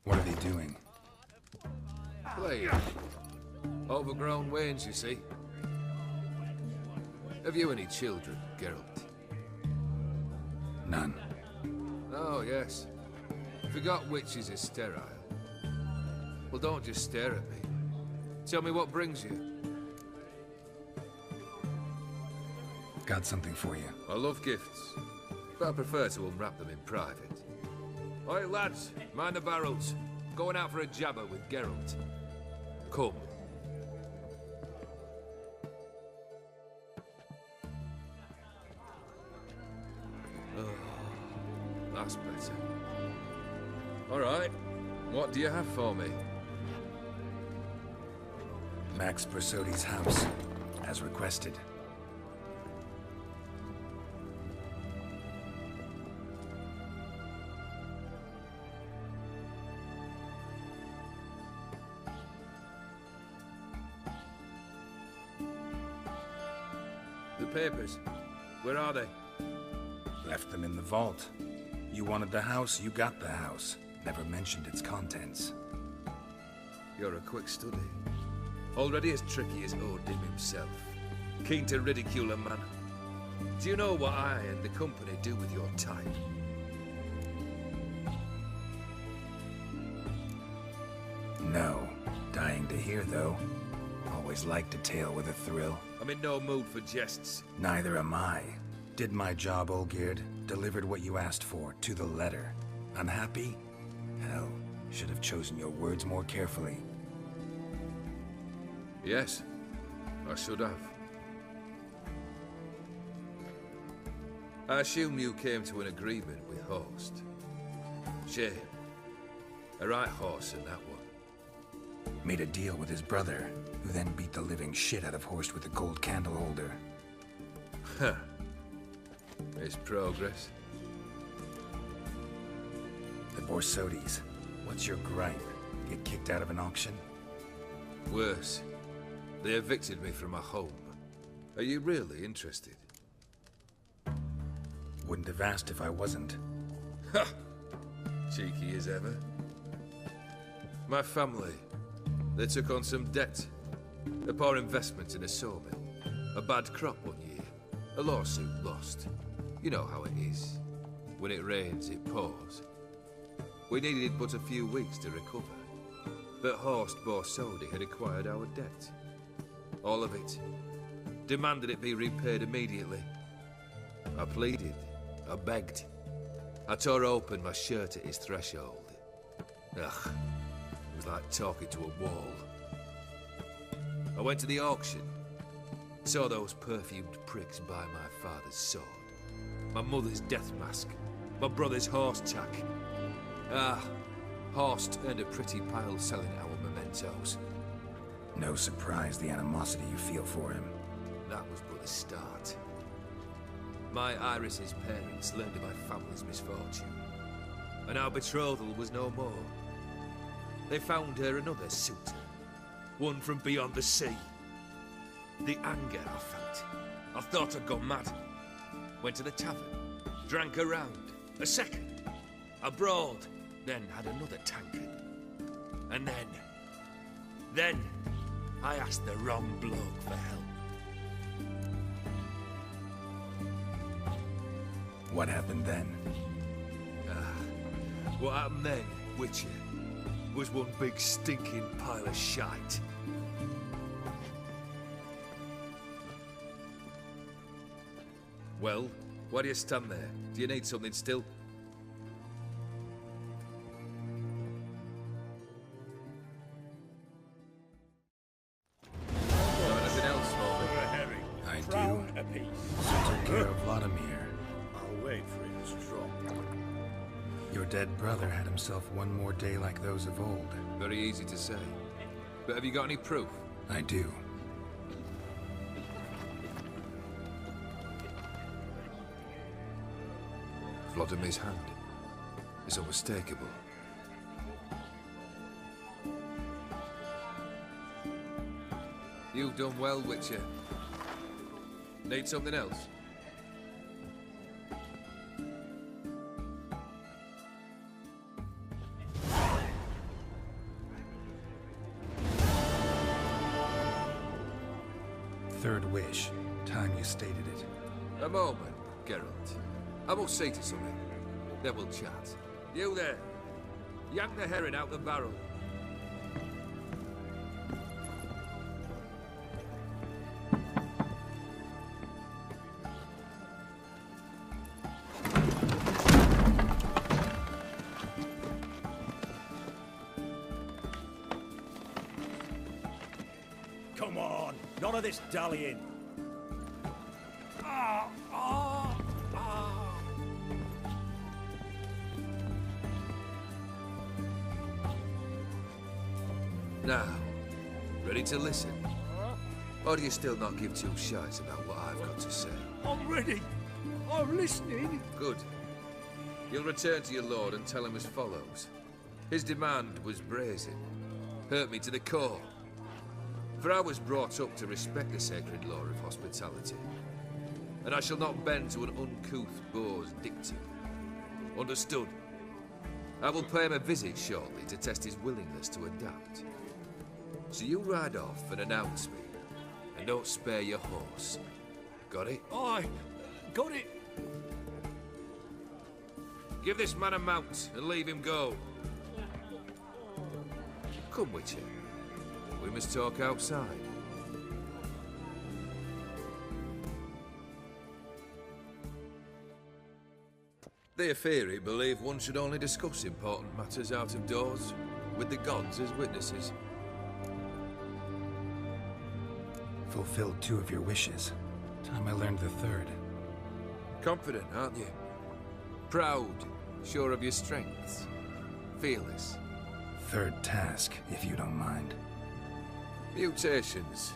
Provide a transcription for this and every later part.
What are they doing? Playing. Overgrown wains, you see. Have you any children, Geralt? None. Oh, yes. Forgot witches is sterile. Well, don't just stare at me. Tell me what brings you. Got something for you. I love gifts, but I prefer to unwrap them in private. Oi, lads, mind the barrels. Going out for a jabber with Geralt. Come. Oh, that's better. All right, what do you have for me? Max Bersodi's house, as requested. The papers, where are they? Left them in the vault. You wanted the house, you got the house. Never mentioned its contents. You're a quick study. Already as tricky as Odin himself. Keen to ridicule a man. Do you know what I and the company do with your time? No. Dying to hear, though. Always liked a tale with a thrill. I'm in no mood for jests. Neither am I. Did my job, Olgierd. Delivered what you asked for, to the letter. Unhappy? Hell, should have chosen your words more carefully. Yes, I should have. I assume you came to an agreement with Horst. Shame. A right horse in that one. Made a deal with his brother, who then beat the living shit out of Horst with a gold candle holder. Huh. It's progress. The Borsodis. What's your gripe? Get kicked out of an auction? Worse. They evicted me from my home. Are you really interested? Wouldn't have asked if I wasn't. Ha! Cheeky as ever. My family, they took on some debt. A poor investment in a sawmill. A bad crop one year. A lawsuit lost. You know how it is. When it rains, it pours. We needed but a few weeks to recover. But Horst Borsodi had acquired our debt. All of it. Demanded it be repaid immediately. I pleaded. I begged. I tore open my shirt at his threshold. Ugh. It was like talking to a wall. I went to the auction. Saw those perfumed pricks buy my father's sword. My mother's death mask. My brother's horse tack. Ah, Horst earned a pretty pile selling our mementos. No surprise the animosity you feel for him. That was but the start. My Iris's parents learned of my family's misfortune, and our betrothal was no more. They found her another suitor, one from beyond the sea. The anger I felt, I thought I'd gone mad. Went to the tavern, drank a round, a second, I brawled, then had another tankard. And then, I asked the wrong bloke for help. What happened then? What happened then, Witcher, was one big stinking pile of shite. Well, why do you stand there? Do you need something still? Anything else for me? I do. Crown apiece. So took care of Vladimir. I'll wait for it to drop. Your dead brother had himself one more day like those of old. Very easy to say. But have you got any proof? I do. Vladimir's hand is unmistakable. You've done well, Witcher. Need something else? third wish. Time you stated it. A moment, Geralt. I must say to something. Then we'll chat. You there. Yank the herring out the barrel. Come on, none of this dallying. Now, ready to listen? Or do you still not give two shites about what I've got to say? I'm ready. I'm listening. Good. You'll return to your lord and tell him as follows. His demand was brazen. Hurt me to the core. For I was brought up to respect the sacred law of hospitality. And I shall not bend to an uncouth boor's dictum. Understood? I will pay him a visit shortly to test his willingness to adapt. So you ride off and announce me, and don't spare your horse. Got it? Aye, got it. Give this man a mount and leave him go. Come, Witcher. We must talk outside. The Aetheri believe one should only discuss important matters out of doors, with the gods as witnesses. Fulfilled 2 of your wishes. Time I learned the third. Confident, aren't you? Proud, sure of your strengths. Fearless. Third task, if you don't mind. Mutations.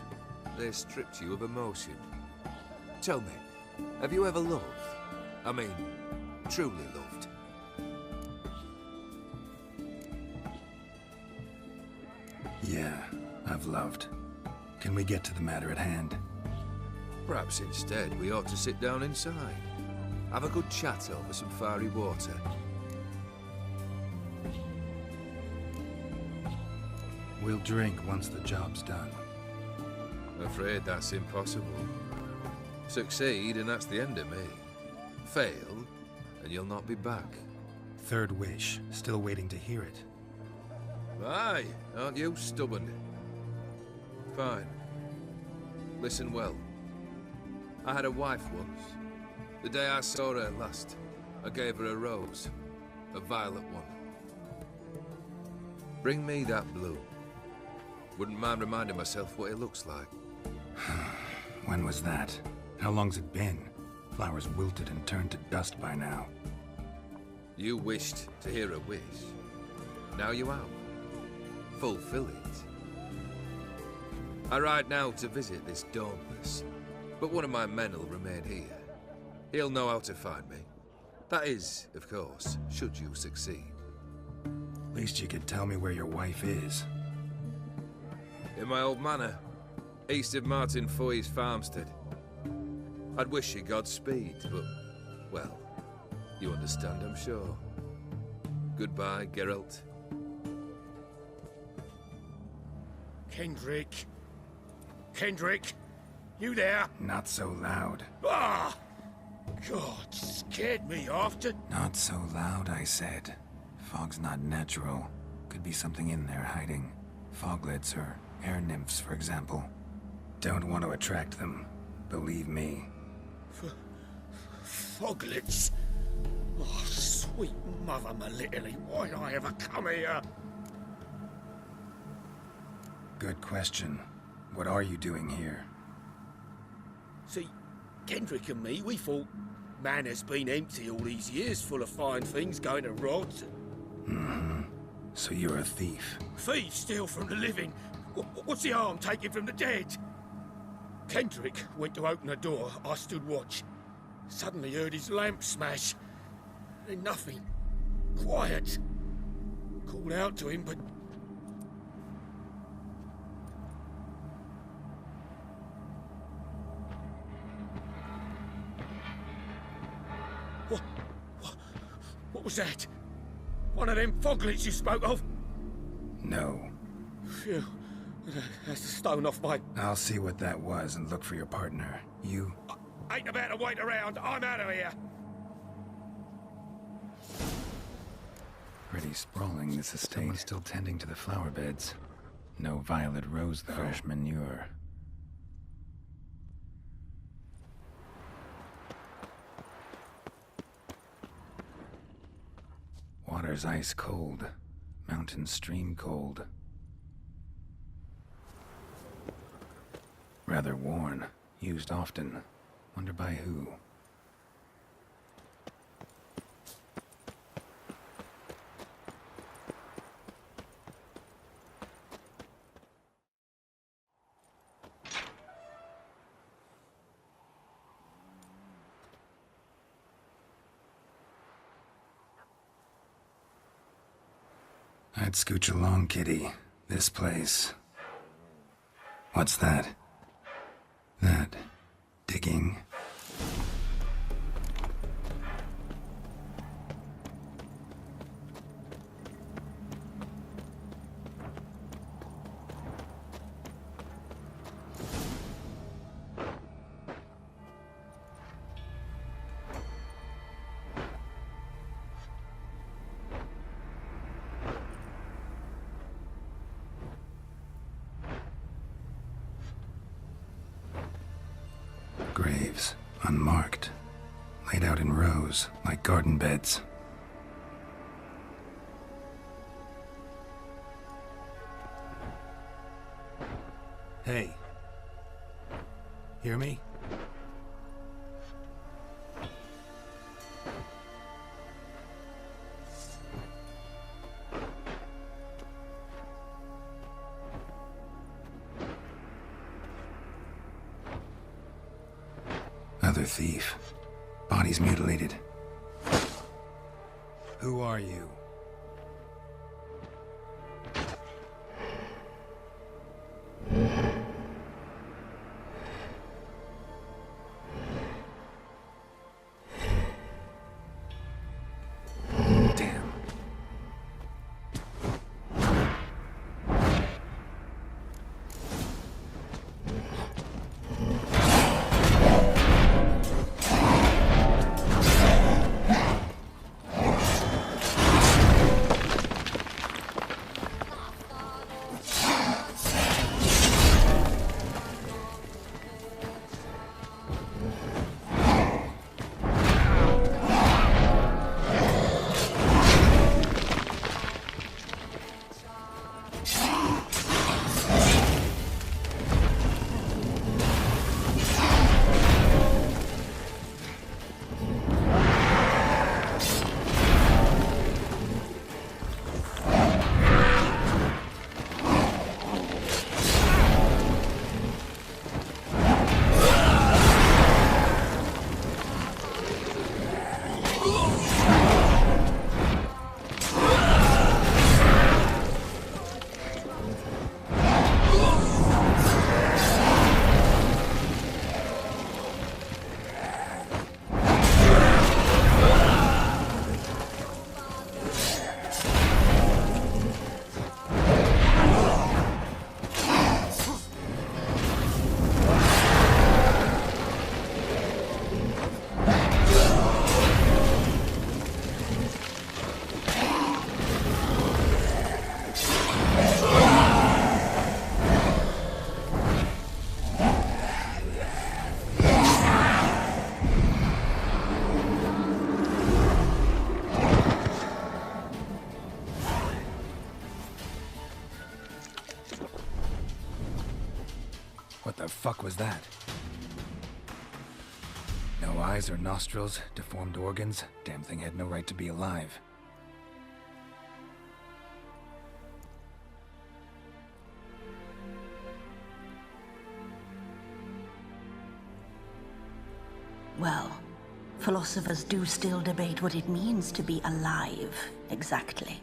They stripped you of emotion. Tell me, have you ever loved? I mean, truly loved? Yeah, I've loved. Can we get to the matter at hand? Perhaps instead we ought to sit down inside. Have a good chat over some fiery water. We'll drink once the job's done. I'm afraid that's impossible. Succeed and that's the end of me. Fail and you'll not be back. Third wish. Still waiting to hear it. Aye, aren't you stubborn? Fine. Listen well. I had a wife once. The day I saw her last, I gave her a rose. A violet one. Bring me that blue. Wouldn't mind reminding myself what it looks like. When was that? How long's it been? Flowers wilted and turned to dust by now. You wished to hear a wish. Now you have. Fulfill it. I ride now to visit this Dauntless, but one of my men will remain here. He'll know how to find me. That is, of course, should you succeed. Least you could tell me where your wife is. In my old manor, east of Martin Foy's farmstead. I'd wish you Godspeed, but, well, you understand, I'm sure. Goodbye, Geralt. Kendrick. Kendrick, you there? Not so loud. Ah! God, scared me after. Not so loud, I said. Fog's not natural. Could be something in there hiding. Foglets or air nymphs, for example. Don't want to attract them. Believe me. Foglets? Oh, sweet mother Melitterly, why did I ever come here? Good question. What are you doing here? See, Kendrick and me, we thought Manor's been empty all these years, full of fine things going to rot. Mm-hmm. So you're a thief. Thieves steal from the living. What's the harm taken from the dead? Kendrick went to open the door. I stood watch. Suddenly heard his lamp smash. Then nothing. Quiet. Called out to him, but... What was that? One of them foglets you spoke of? No. Phew. That's the stone off my... I'll see what that was and look for your partner. You... Ain't about to wait around. I'm out of here. Pretty sprawling, this estate. Someone's still tending to the flower beds. No violet rose, though. Fresh manure. Water's ice cold. Mountain stream cold. Rather worn. Used often. Wonder by who. I'd scooch along, kitty. This place. What's that? That... digging? Graves, unmarked, laid out in rows, like garden beds. Hey. Hear me? Another thief. Body's mutilated. Who are you? Damn. What the fuck was that? No eyes or nostrils, deformed organs. Damn thing had no right to be alive. Well, philosophers do still debate what it means to be alive, exactly.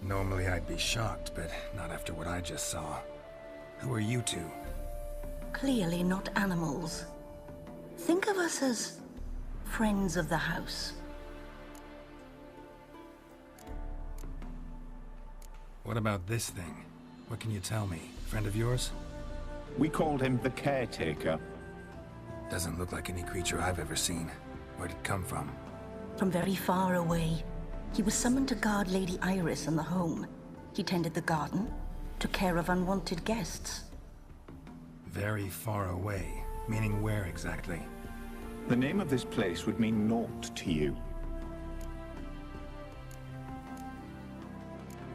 Normally I'd be shocked, but not after what I just saw. Who are you two? Clearly not animals. Think of us as friends of the house. What about this thing? What can you tell me? Friend of yours? We called him the Caretaker. Doesn't look like any creature I've ever seen. Where'd it come from? From very far away. He was summoned to guard Lady Iris and the home. He tended the garden, took care of unwanted guests. Very far away. Meaning where exactly? The name of this place would mean naught to you.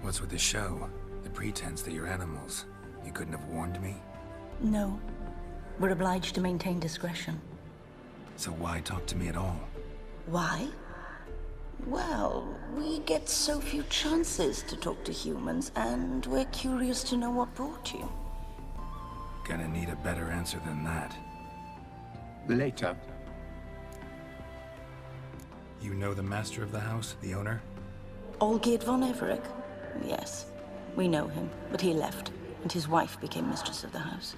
What's with the show? The pretense that you're animals. You couldn't have warned me? No. We're obliged to maintain discretion. So why talk to me at all? Why? Well, we get so few chances to talk to humans, and we're curious to know what brought you. Gonna need a better answer than that. Later. You know the master of the house, the owner? Olgierd von Everec? Yes. We know him, but he left, and his wife became mistress of the house.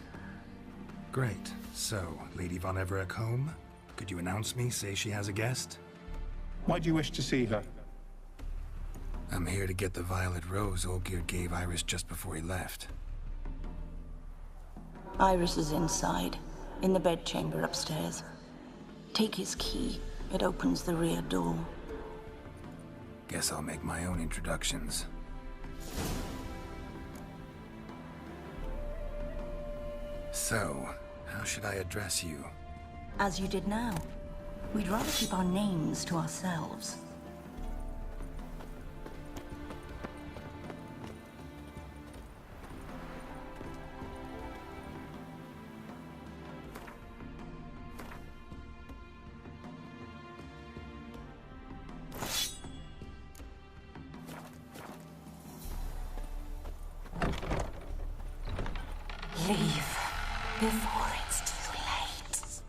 Great. So, Lady von Everec home? Could you announce me, say she has a guest? Why do you wish to see her? I'm here to get the violet rose Olgierd gave Iris just before he left. Iris is inside, in the bedchamber upstairs. Take his key. It opens the rear door. Guess I'll make my own introductions. So, how should I address you? As you did now. We'd rather keep our names to ourselves. Leave before it's too late.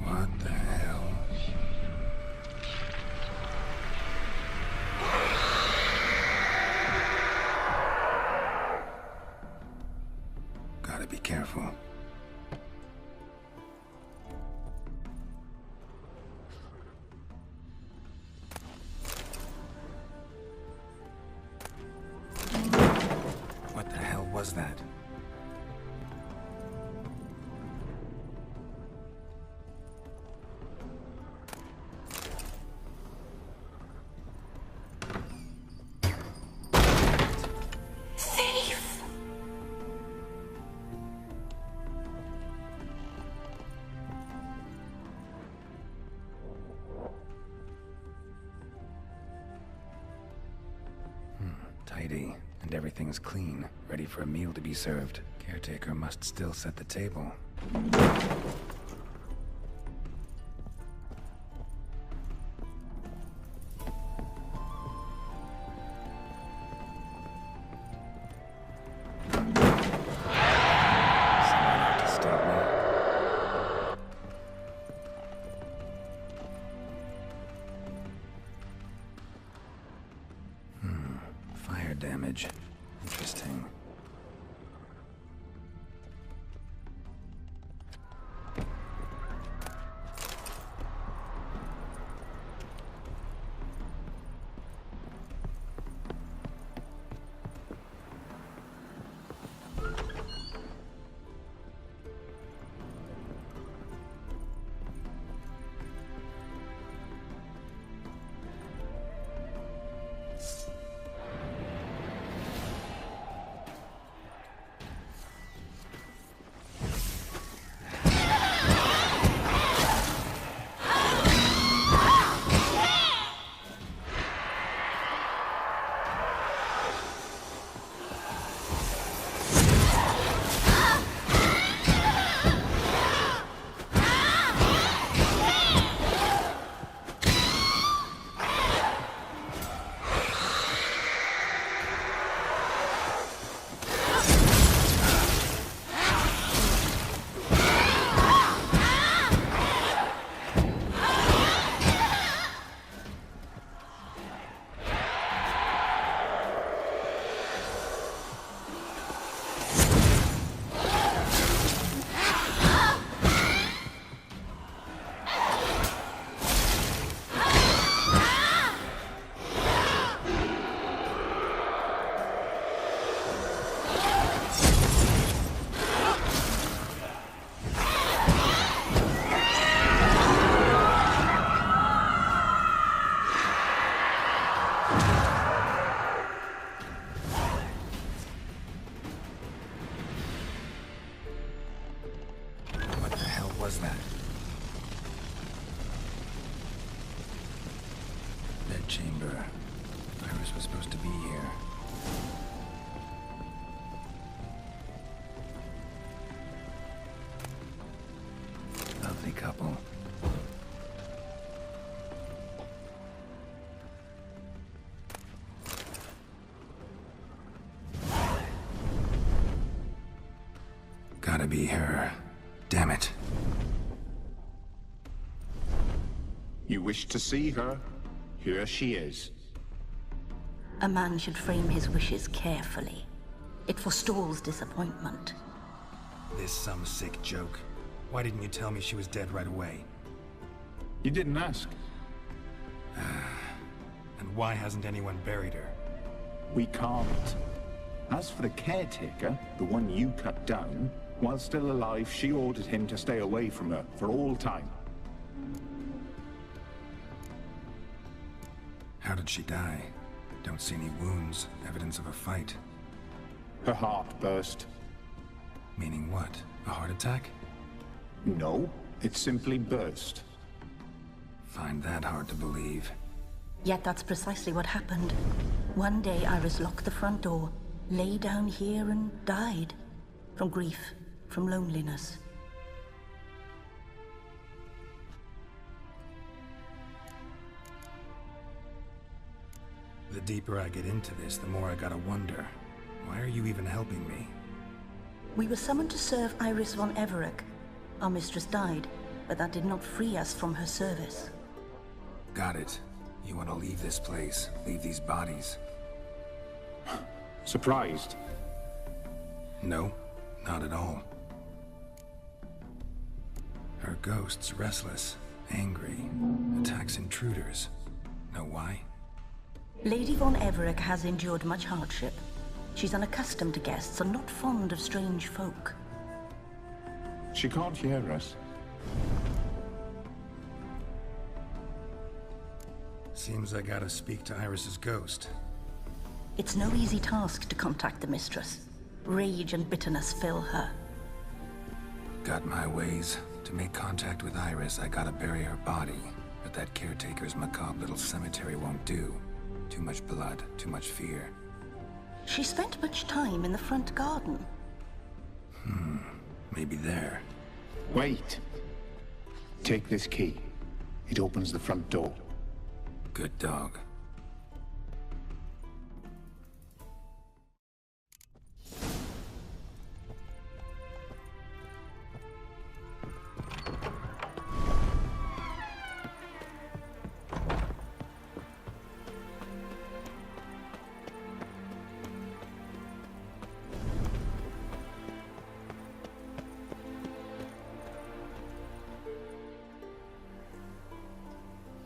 What the hell? Gotta be careful. What the hell was that? Thief! Tidy, and everything's clean, ready for a meal to be served. Caretaker must still set the table. Someone out to stop me. Fire damage. Interesting. gotta be her. Damn it. You wish to see her? Here she is. A man should frame his wishes carefully. It forestalls disappointment. This some sick joke. Why didn't you tell me she was dead right away? You didn't ask. And why hasn't anyone buried her? We can't. As for the caretaker, the one you cut down, while still alive, she ordered him to stay away from her for all time. How did she die? Don't see any wounds, evidence of a fight. Her heart burst. Meaning what? A heart attack? No, it simply burst. Find that hard to believe. Yet that's precisely what happened. One day Iris locked the front door, lay down here and died. From grief, from loneliness. The deeper I get into this, the more I gotta wonder. Why are you even helping me? We were summoned to serve Iris von Everec. Our mistress died, but that did not free us from her service. Got it. You want to leave this place, leave these bodies? Surprised? No, not at all. Her ghost's restless, angry, attacks intruders. Know why? Lady von Everec has endured much hardship. She's unaccustomed to guests and not fond of strange folk. She can't hear us. Seems I gotta speak to Iris's ghost. It's no easy task to contact the mistress. Rage and bitterness fill her. Got my ways. To make contact with Iris, I gotta bury her body. But that caretaker's macabre little cemetery won't do. Too much blood, too much fear. She spent much time in the front garden. Maybe there. Wait. Take this key. It opens the front door. Good dog.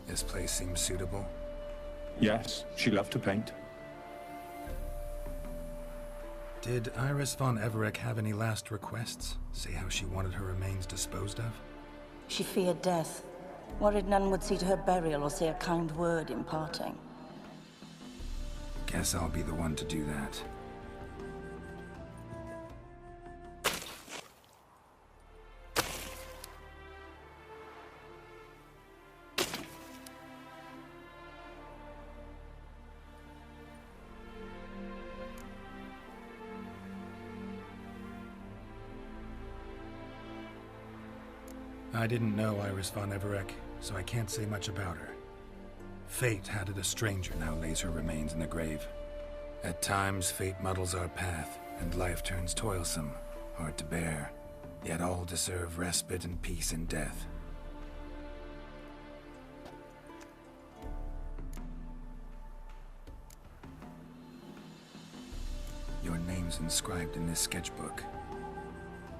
This place seems suitable. Yes, she loved to paint. Did Iris von Everec have any last requests? Say how she wanted her remains disposed of? She feared death. Worried none would see to her burial or say a kind word in parting. Guess I'll be the one to do that. I didn't know Iris von Everec, so I can't say much about her. Fate had it a stranger now lays her remains in the grave. At times, fate muddles our path, and life turns toilsome, hard to bear. Yet all deserve respite and peace in death. Your name's inscribed in this sketchbook.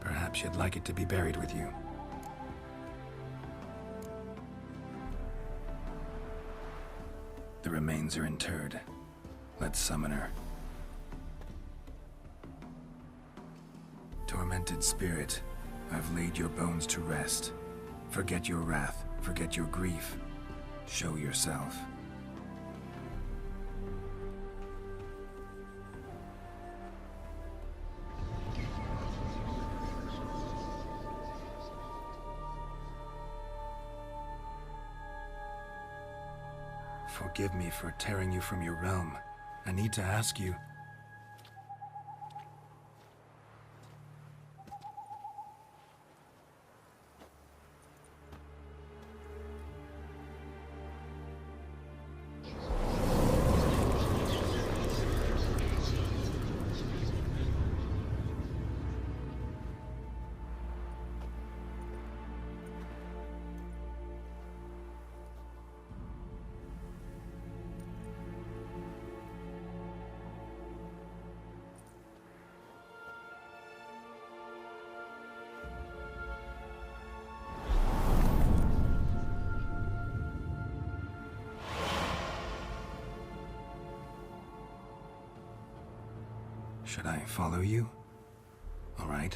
Perhaps you'd like it to be buried with you. The remains are interred. Let's summon her. Tormented spirit, I've laid your bones to rest. Forget your wrath, forget your grief. Show yourself. Forgive me for tearing you from your realm. I need to ask you... Should I follow you? All right.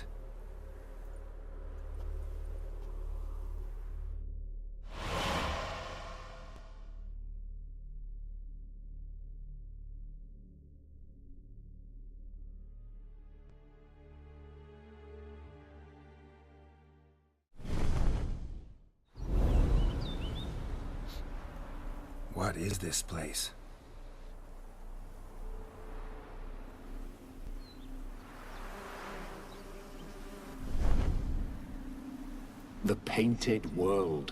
What is this place? The Painted World.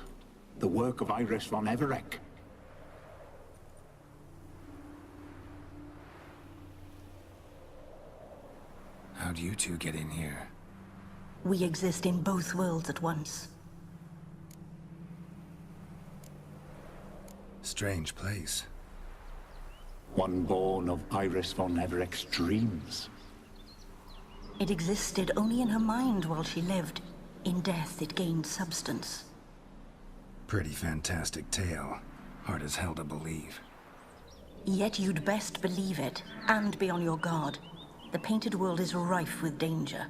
The work of Iris von Everec. How'd you two get in here? We exist in both worlds at once. Strange place. One born of Iris von Everec's dreams. It existed only in her mind while she lived. In death, it gained substance. Pretty fantastic tale. Hard as hell to believe. Yet you'd best believe it, and be on your guard. The Painted World is rife with danger.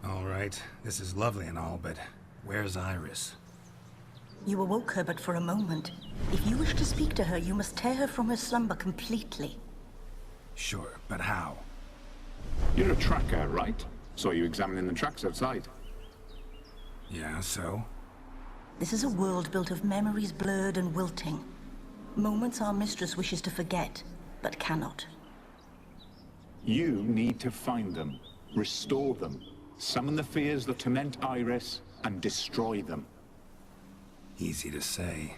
All right, this is lovely and all, but where's Iris? You awoke her but for a moment. If you wish to speak to her, you must tear her from her slumber completely. Sure, but how? You're a tracker, right? Saw you examining the tracks outside. Yeah, so? This is a world built of memories blurred and wilting. Moments our mistress wishes to forget, but cannot. You need to find them, restore them, summon the fears that torment Iris, and destroy them. Easy to say.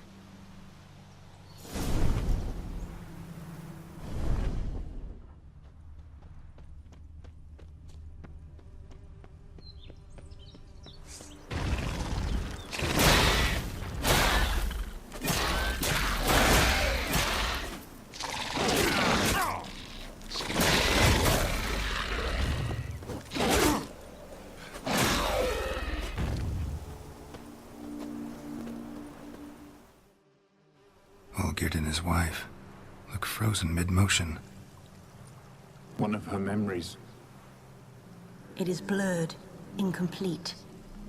Olgierd and his wife look frozen mid-motion. One of her memories. It is blurred, incomplete.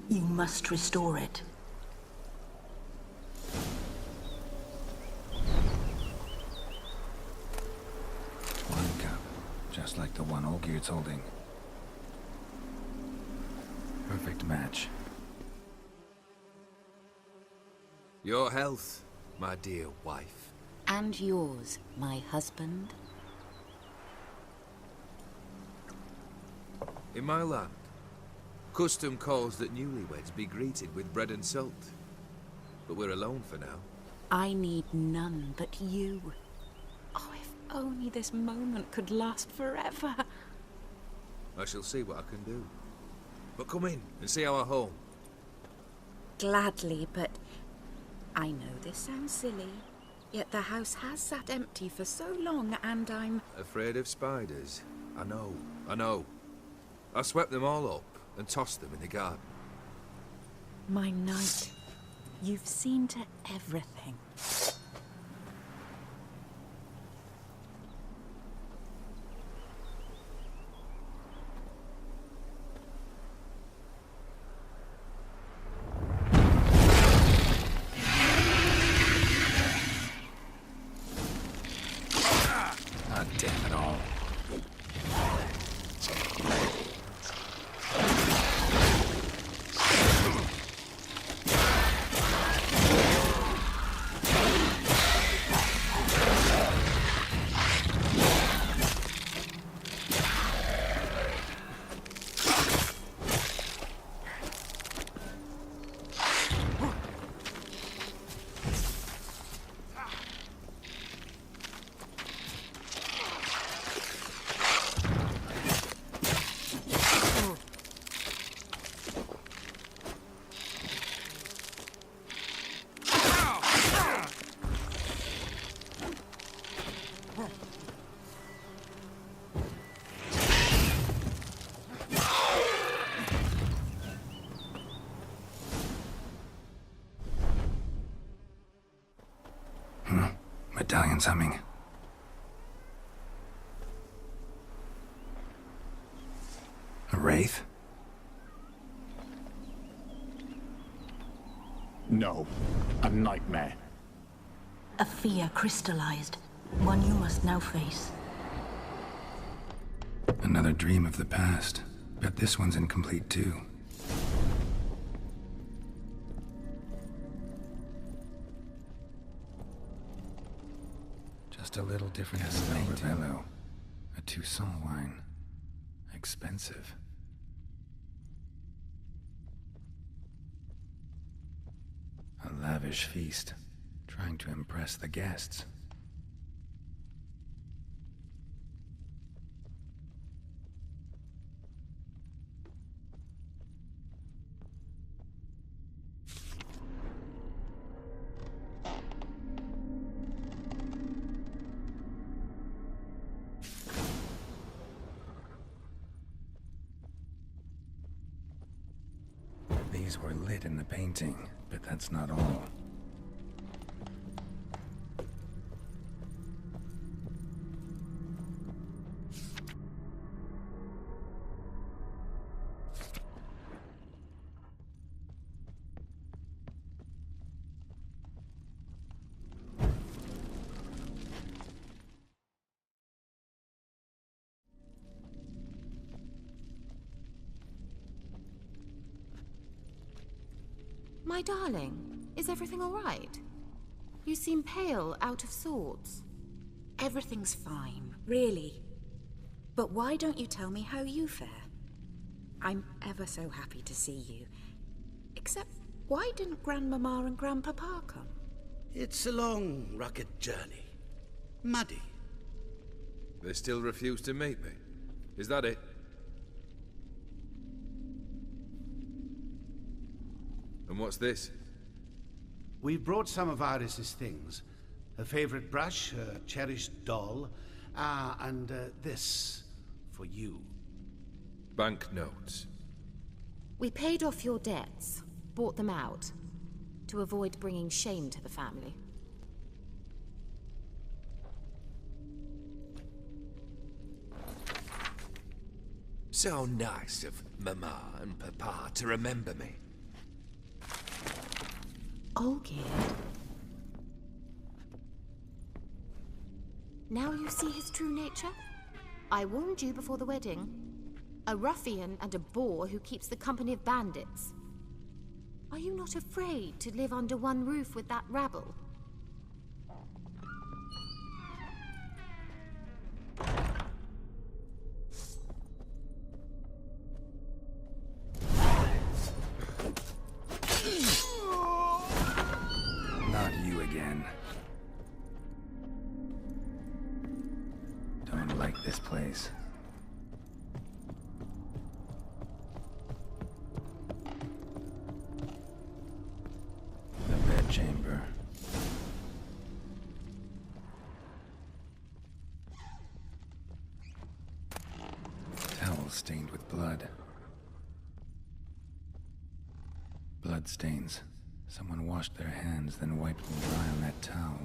You must restore it. One cup, just like the one Olgierd's holding. Perfect match. Your health, my dear wife. And yours, my husband. In my land, custom calls that newlyweds be greeted with bread and salt. But we're alone for now. I need none but you. Oh, if only this moment could last forever. I shall see what I can do. But come in and see our home. Gladly, but I know this sounds silly, yet the house has sat empty for so long, and I'm Afraid of spiders? I know. I swept them all up and tossed them in the garden. my knight. You've seen to everything. God damn it all. Medallion's humming. wraith? No. A nightmare. A fear crystallized. One you must now face. Another dream of the past. Bet this one's incomplete too. Just a little different as Ravello. A Toussaint wine. Expensive. A lavish feast. Trying to impress the guests. These were lit in the painting, but that's not all. My darling, is everything all right? You seem pale, out of sorts. Everything's fine, really. But why don't you tell me how you fare? I'm ever so happy to see you. Except, why didn't Grandmama and Grandpapa come? It's a long, rugged journey. Muddy. They still refuse to meet me. Is that it? And what's this? We've brought some of Iris's things. Her favorite brush, her cherished doll, and this for you. Banknotes. We paid off your debts, bought them out, to avoid bringing shame to the family. So nice of Mama and Papa to remember me. Olgierd. Now you see his true nature? I warned you before the wedding. A ruffian and a boor who keeps the company of bandits. Are you not afraid to live under one roof with that rabble? Not you again. Don't like this place. The bedchamber. Towel stained with blood. Blood stains. Someone washed their hands, then wiped them dry on that towel.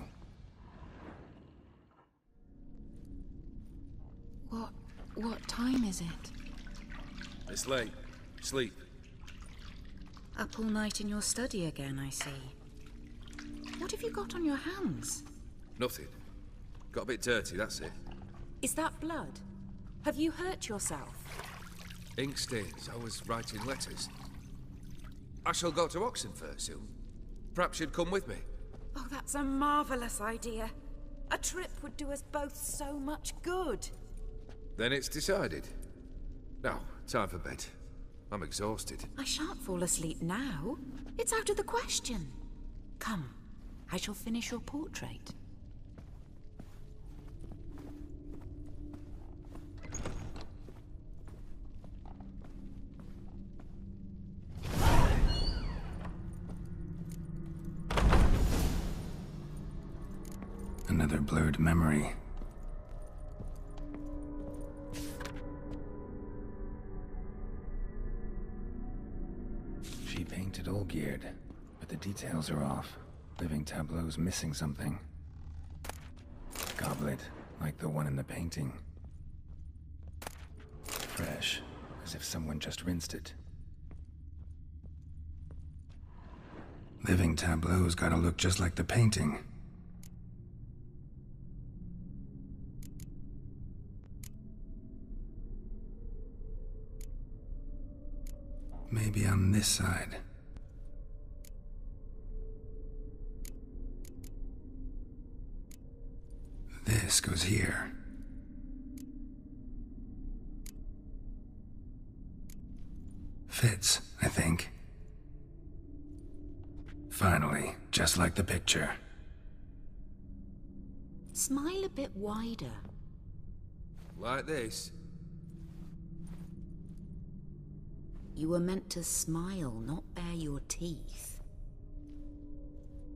What time is it? It's late. Sleep. Up all night in your study again, I see. What have you got on your hands? Nothing. Got a bit dirty, that's it. Is that blood? Have you hurt yourself? Ink stains. I was writing letters. I shall go to Oxenfurt soon. Perhaps you'd come with me. Oh, that's a marvelous idea. A trip would do us both so much good. Then it's decided. Now, time for bed. I'm exhausted. I shan't fall asleep now. It's out of the question. Come, I shall finish your portrait. Another blurred memory. She painted Olgierd, but the details are off. Living tableau's missing something. Goblet, like the one in the painting. Fresh, as if someone just rinsed it. Living tableau's gotta look just like the painting. Maybe on this side. This goes here. Fits, I think. Finally, just like the picture. Smile a bit wider. Like this? You were meant to smile, not bare your teeth.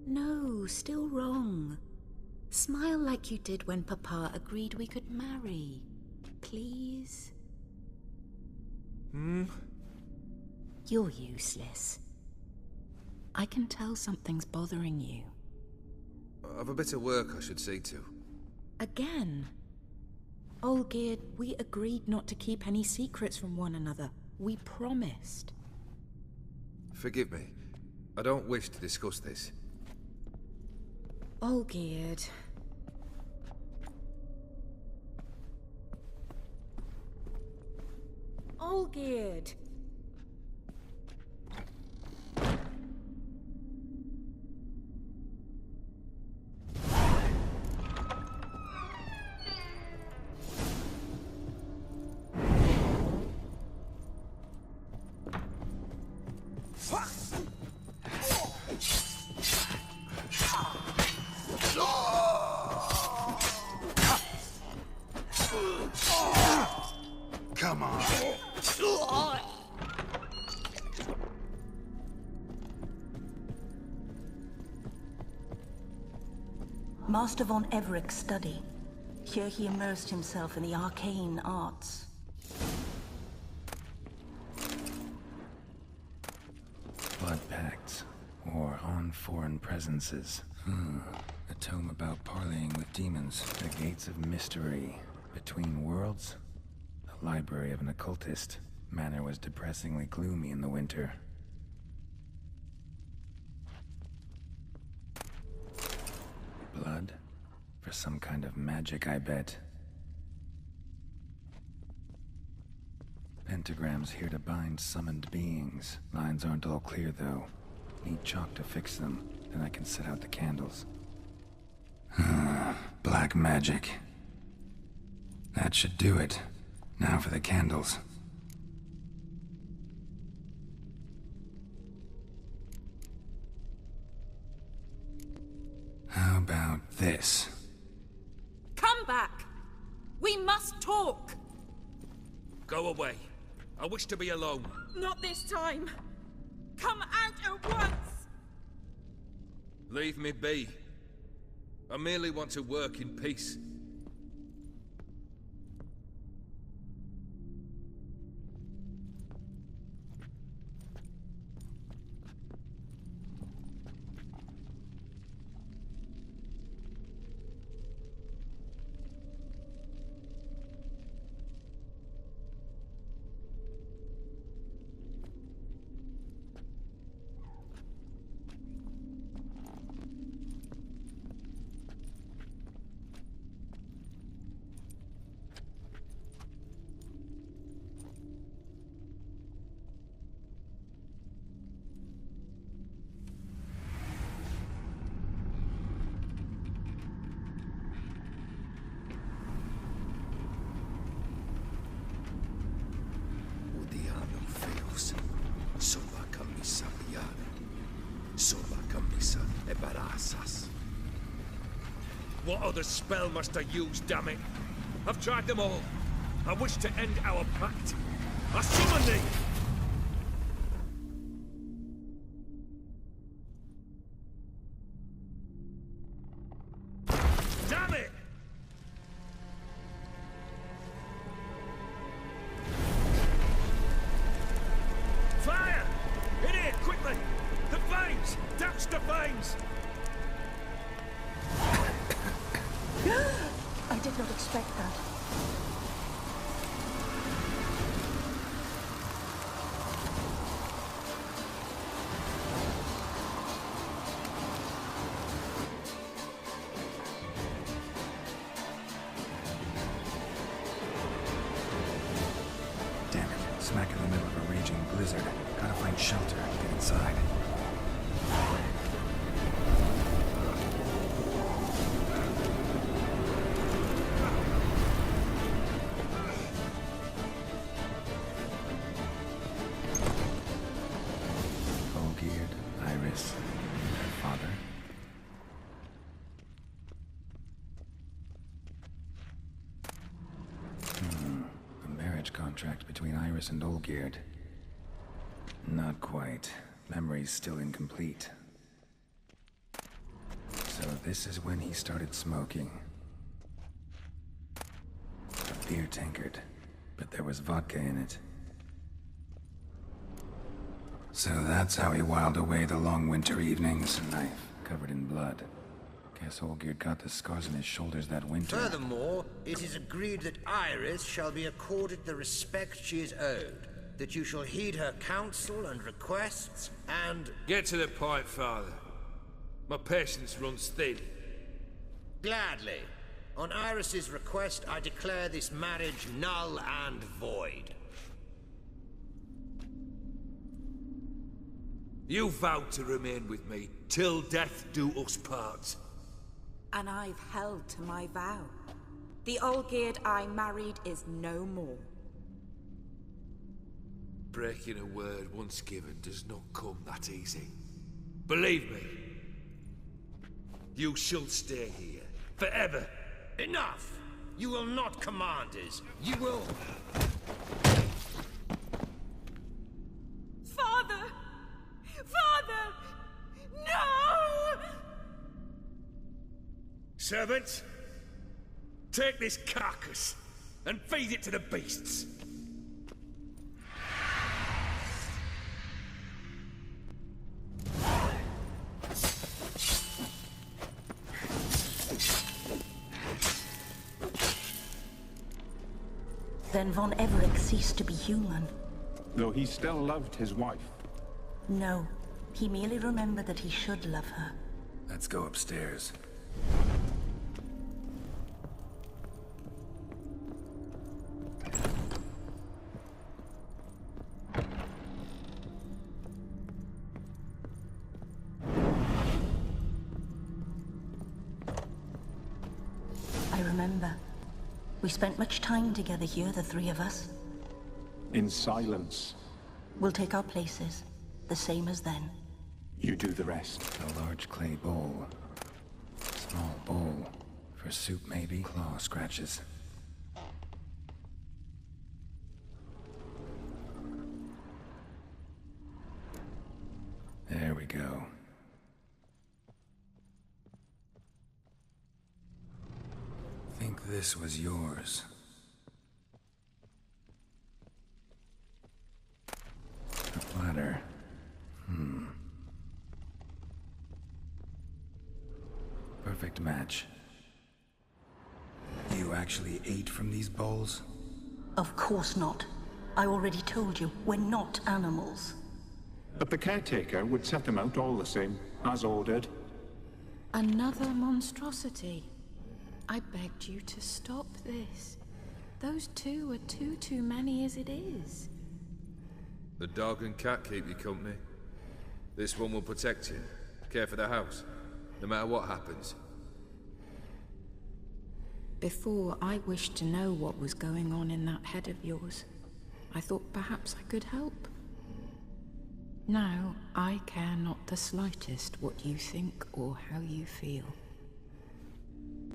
No, still wrong. Smile like you did when Papa agreed we could marry. Please? You're useless. I can tell something's bothering you. I've a bit of work I should see to. Again? Olgierd, we agreed not to keep any secrets from one another. We promised. Forgive me. I don't wish to discuss this. Olgierd. Olgierd! Come on. Master von Everett's study. Here he immersed himself in the arcane arts. Blood pacts, or on foreign presences. A tome about parleying with demons. The gates of mystery. Between worlds. The library of an occultist. Manor was depressingly gloomy in the winter. Blood? For some kind of magic, I bet. Pentagrams here to bind summoned beings. Lines aren't all clear, though. Need chalk to fix them, then I can set out the candles. Black magic. That should do it. Now for the candles. How about this? Come back! We must talk! Go away. I wish to be alone. Not this time! Come out at once! Leave me be. I merely want to work in peace. What other spell must I use, damn it? I've tried them all. I wish to end our pact. I summon thee! Damn it! Fire! In here, quickly! The flames! Douse the flames! I did not expect that. smack in the middle of a raging blizzard. Gotta find shelter, get inside. Olgierd, Iris, her father. A marriage contract between Iris and Olgierd. Not quite. Memory's still incomplete. So this is when he started smoking. A beer tankard, but there was vodka in it. So that's how he whiled away the long winter evenings, a knife covered in blood. Guess Olgierd got the scars on his shoulders that winter. Furthermore, it is agreed that Iris shall be accorded the respect she is owed, that you shall heed her counsel and requests, and... Get to the point, Father. My patience runs thin. Gladly. On Iris's request, I declare this marriage null and void. You vowed to remain with me till death do us part. And I've held to my vow. The Olgierd I married is no more. Breaking a word once given does not come that easy. Believe me. You shall stay here. Forever. Enough! You will not command us. You will... Father! Father! No! Servants, take this carcass and feed it to the beasts. Then Von Everett ceased to be human. Though he still loved his wife. No, he merely remembered that he should love her. Let's go upstairs. I remember. We spent much time together here, the three of us. In silence. We'll take our places, the same as then. You do the rest. A large clay bowl. Small bowl. For soup, maybe? Claw scratches. There we go. Think this was yours. A platter. Perfect match. You actually ate from these bowls? Of course not. I already told you, we're not animals. But the caretaker would set them out all the same, as ordered. Another monstrosity. I begged you to stop this. Those two are too many as it is. The dog and cat keep you company. This one will protect you, care for the house, no matter what happens. Before, I wished to know what was going on in that head of yours. I thought perhaps I could help. Now, I care not the slightest what you think or how you feel.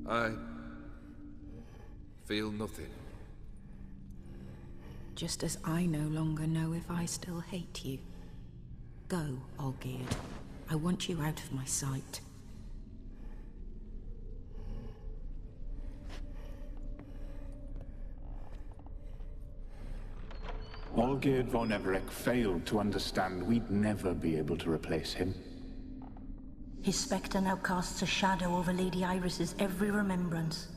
I feel nothing. Just as I no longer know if I still hate you. Go, Olgierd. I want you out of my sight. Olgierd von Everett failed to understand we'd never be able to replace him. His spectre now casts a shadow over Lady Iris's every remembrance.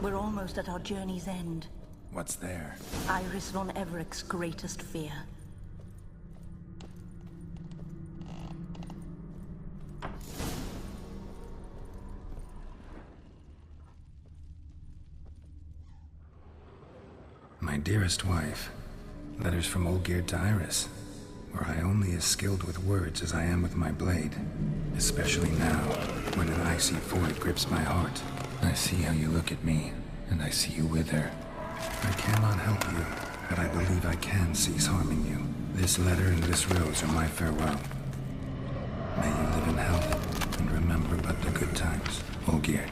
We're almost at our journey's end. What's there? Iris von Everett's greatest fear. My dearest wife. Letters from Olgierd to Iris. Were I only as skilled with words as I am with my blade. Especially now, when an icy void grips my heart. I see how you look at me, and I see you wither. I cannot help you, but I believe I can cease harming you. This letter and this rose are my farewell. May you live in health, and remember but the good times, Olgierd.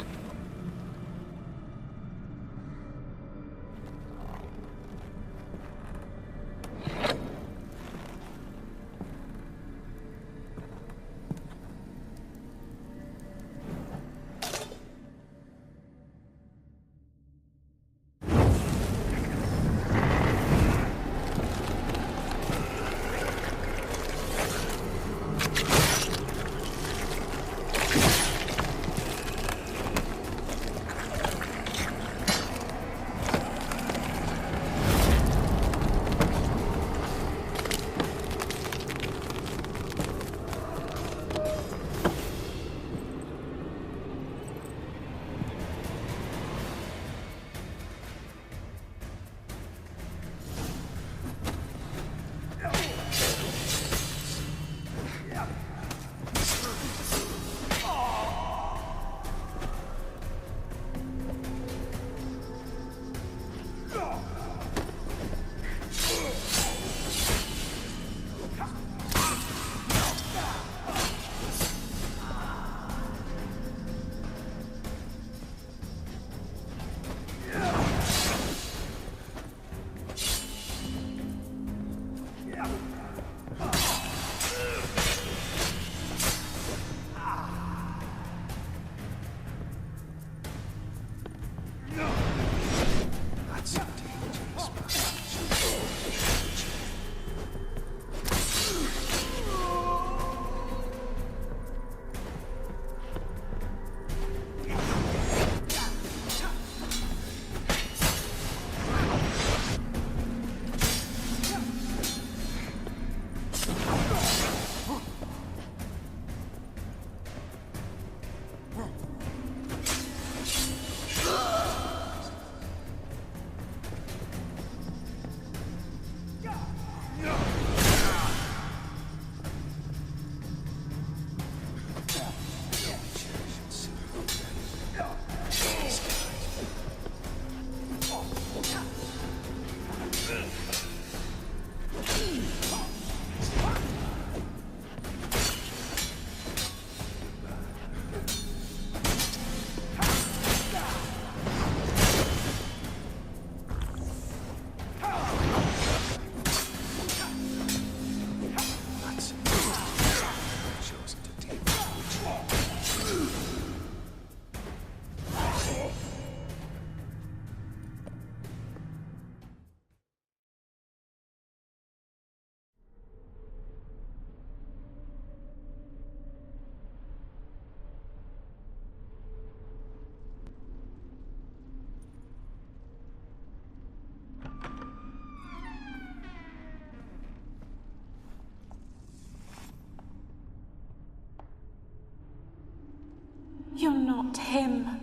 You're not him.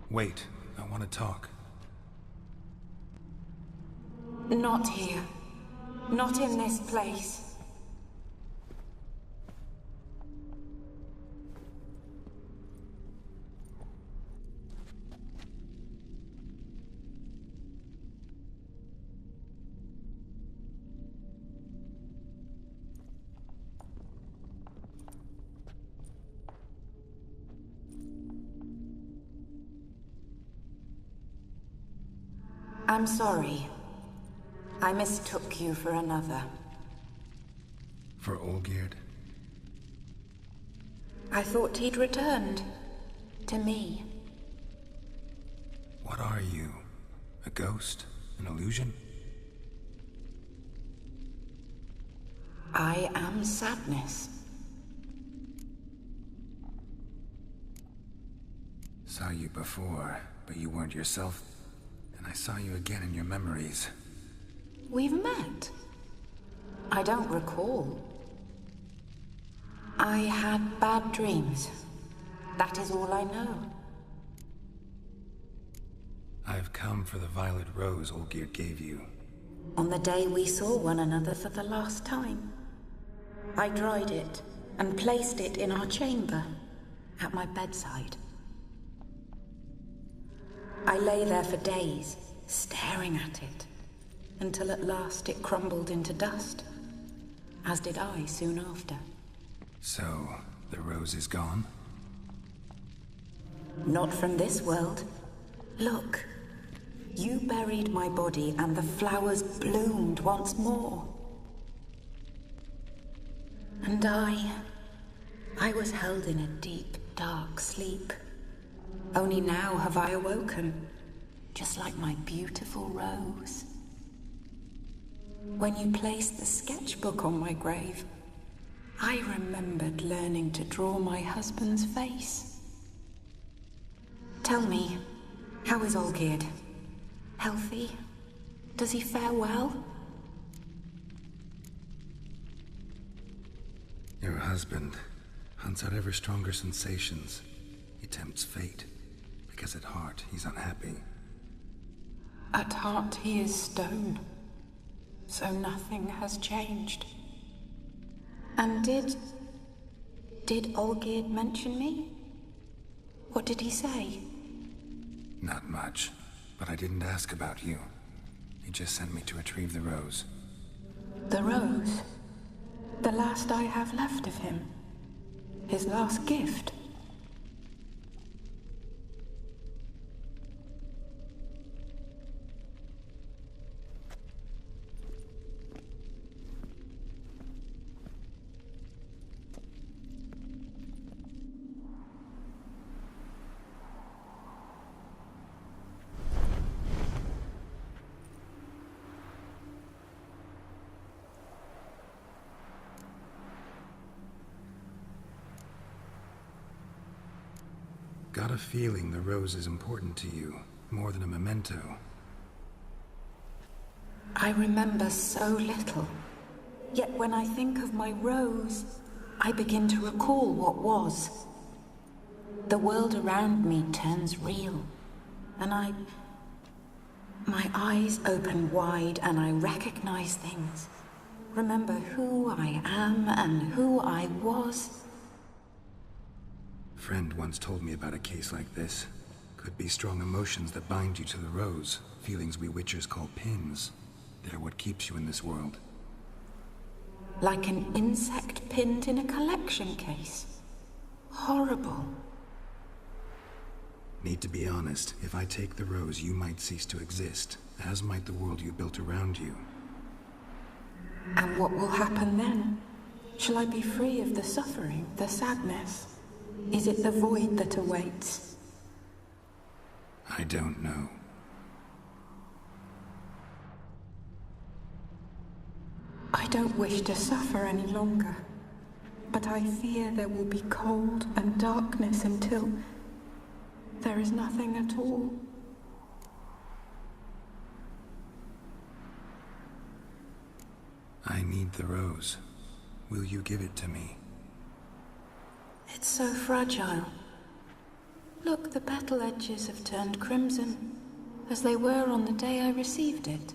Wait, I want to talk. Not here. Not in this place. I'm sorry. I mistook you for another. For Olgierd? I thought he'd returned. To me. What are you? A ghost? An illusion? I am sadness. Saw you before, but you weren't yourself. And I saw you again in your memories. We've met? I don't recall. I had bad dreams. That is all I know. I've come for the violet rose Olgierd gave you. On the day we saw one another for the last time, I dried it and placed it in our chamber, at my bedside. I lay there for days, staring at it, until at last it crumbled into dust, as did I soon after. So, the rose is gone? Not from this world. Look, you buried my body and the flowers bloomed once more. And I was held in a deep, dark sleep. Only now have I awoken, just like my beautiful rose. When you placed the sketchbook on my grave, I remembered learning to draw my husband's face. Tell me, how is Olgierd? Healthy? Does he fare well? Your husband hunts out ever stronger sensations. He tempts fate, because at heart he's unhappy. At heart he is stone, so nothing has changed. And did Olgierd mention me? What did he say? Not much, but I didn't ask about you. He just sent me to retrieve the rose. The rose? The last I have left of him? His last gift? Got a feeling the rose is important to you, more than a memento. I remember so little. Yet when I think of my rose, I begin to recall what was. The world around me turns real, and my eyes open wide and I recognize things. Remember who I am and who I was. A friend once told me about a case like this. Could be strong emotions that bind you to the rose, feelings we witchers call pins. They're what keeps you in this world. Like an insect pinned in a collection case. Horrible. Need to be honest, if I take the rose, you might cease to exist, as might the world you built around you. And what will happen then? Shall I be free of the suffering, the sadness? Is it the void that awaits? I don't know. I don't wish to suffer any longer, but I fear there will be cold and darkness until there is nothing at all. I need the rose. Will you give it to me? It's so fragile. Look, the petal edges have turned crimson, as they were on the day I received it.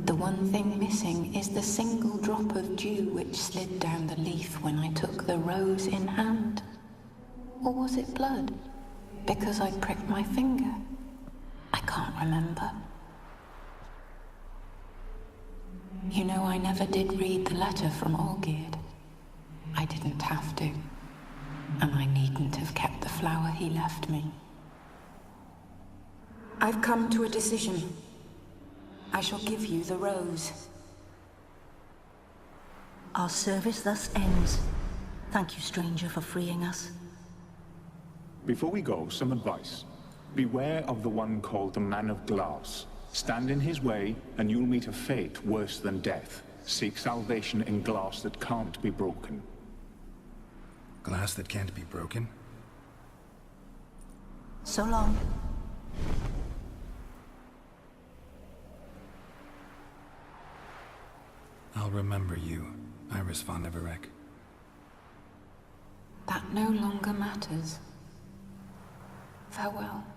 The one thing missing is the single drop of dew which slid down the leaf when I took the rose in hand. Or was it blood? Because I pricked my finger? I can't remember. You know, I never did read the letter from Olgierd. I didn't have to. And I needn't have kept the flower he left me. I've come to a decision. I shall give you the rose. Our service thus ends. Thank you, stranger, for freeing us. Before we go, some advice. Beware of the one called the Man of Glass. Stand in his way, and you'll meet a fate worse than death. Seek salvation in glass that can't be broken. Glass that can't be broken? So long. I'll remember you, Iris von Everek. That no longer matters. Farewell.